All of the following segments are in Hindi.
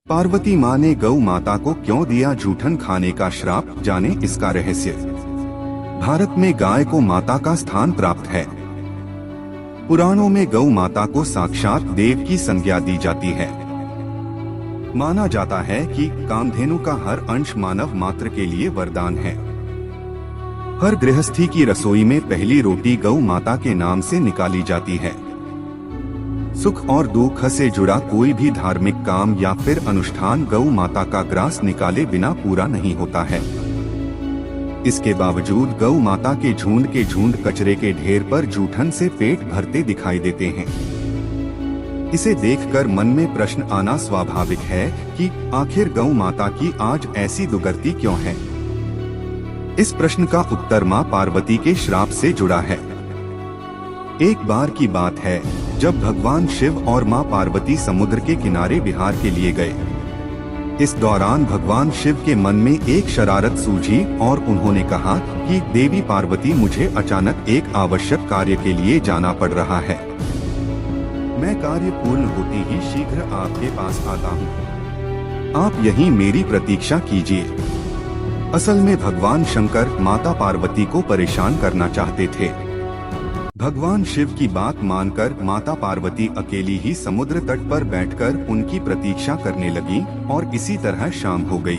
पार्वती माँ ने गौ माता को क्यों दिया जूठन खाने का श्राप, जाने इसका रहस्य। भारत में गाय को माता का स्थान प्राप्त है। पुराणों में गौ माता को साक्षात देव की संज्ञा दी जाती है। माना जाता है कि कामधेनु का हर अंश मानव मात्र के लिए वरदान है। हर गृहस्थी की रसोई में पहली रोटी गौ माता के नाम से निकाली जाती है। सुख और दुख से जुड़ा कोई भी धार्मिक काम या फिर अनुष्ठान गौ माता का ग्रास निकाले बिना पूरा नहीं होता है। इसके बावजूद गौ माता के झुंड कचरे के ढेर पर जूठन से पेट भरते दिखाई देते हैं। इसे देखकर मन में प्रश्न आना स्वाभाविक है कि आखिर गौ माता की आज ऐसी दुर्गति क्यों है। इस प्रश्न का उत्तर मां पार्वती के श्राप से जुड़ा है। एक बार की बात है जब भगवान शिव और मां पार्वती समुद्र के किनारे विहार के लिए गए। इस दौरान भगवान शिव के मन में एक शरारत सूझी और उन्होंने कहा कि देवी पार्वती, मुझे अचानक एक आवश्यक कार्य के लिए जाना पड़ रहा है। मैं कार्य पूर्ण होते ही शीघ्र आपके पास आता हूँ। आप यहीं मेरी प्रतीक्षा कीजिए। असल में भगवान शंकर माता पार्वती को परेशान करना चाहते थे। भगवान शिव की बात मानकर माता पार्वती अकेली ही समुद्र तट पर बैठकर उनकी प्रतीक्षा करने लगी और इसी तरह शाम हो गई।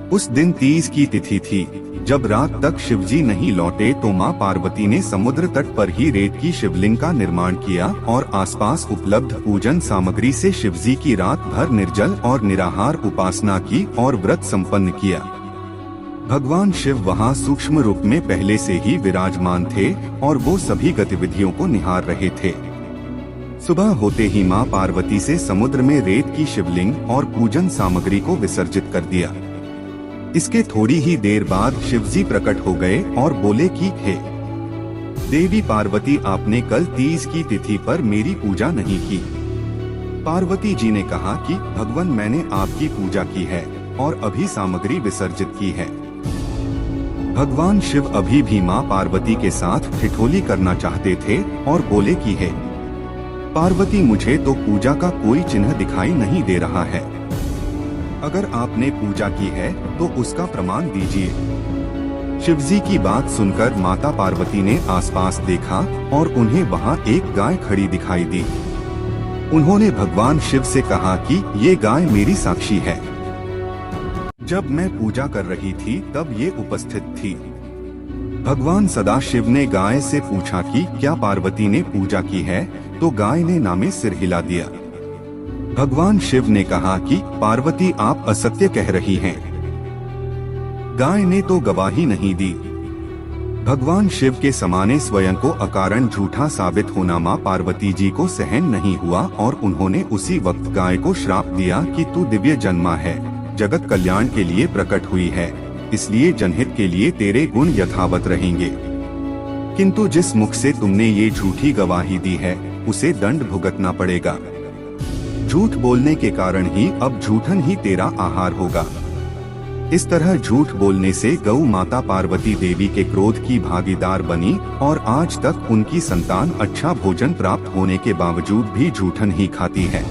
उस दिन तीज की तिथि थी। जब रात तक शिवजी नहीं लौटे तो मां पार्वती ने समुद्र तट पर ही रेत की शिवलिंग का निर्माण किया और आसपास उपलब्ध पूजन सामग्री से शिवजी की रात भर निर्जल और निराहार उपासना की और व्रत संपन्न किया। भगवान शिव वहां सूक्ष्म रूप में पहले से ही विराजमान थे और वो सभी गतिविधियों को निहार रहे थे। सुबह होते ही मां पार्वती से समुद्र में रेत की शिवलिंग और पूजन सामग्री को विसर्जित कर दिया। इसके थोड़ी ही देर बाद शिवजी प्रकट हो गए और बोले कि हे देवी पार्वती, आपने कल तीज की तिथि पर मेरी पूजा नहीं की। पार्वती जी ने कहा कि भगवान, मैंने आपकी पूजा की है और अभी सामग्री विसर्जित की है। भगवान शिव अभी भी मां पार्वती के साथ ठिठोली करना चाहते थे और बोले कि हे पार्वती, मुझे तो पूजा का कोई चिन्ह दिखाई नहीं दे रहा है। अगर आपने पूजा की है तो उसका प्रमाण दीजिए। शिवजी की बात सुनकर माता पार्वती ने आसपास देखा और उन्हें वहां एक गाय खड़ी दिखाई दी। उन्होंने भगवान शिव से कहा कि ये गाय मेरी साक्षी है। जब मैं पूजा कर रही थी तब ये उपस्थित थी। भगवान सदाशिव ने गाय से पूछा कि क्या पार्वती ने पूजा की है, तो गाय ने नामे सिर हिला दिया। भगवान शिव ने कहा कि पार्वती, आप असत्य कह रही हैं। गाय ने तो गवाही नहीं दी। भगवान शिव के समाने स्वयं को अकारण झूठा साबित होना मां पार्वती जी को सहन नहीं हुआ और उन्होंने उसी वक्त गाय को श्राप दिया कि तू दिव्य जन्मा है, जगत कल्याण के लिए प्रकट हुई है, इसलिए जनहित के लिए तेरे गुण यथावत रहेंगे। किंतु जिस मुख से तुमने ये झूठी गवाही दी है उसे दंड भुगतना पड़ेगा। झूठ बोलने के कारण ही अब झूठन ही तेरा आहार होगा। इस तरह झूठ बोलने से गौ माता पार्वती देवी के क्रोध की भागीदार बनी और आज तक उनकी संतान अच्छा भोजन प्राप्त होने के बावजूद भी झूठन ही खाती है।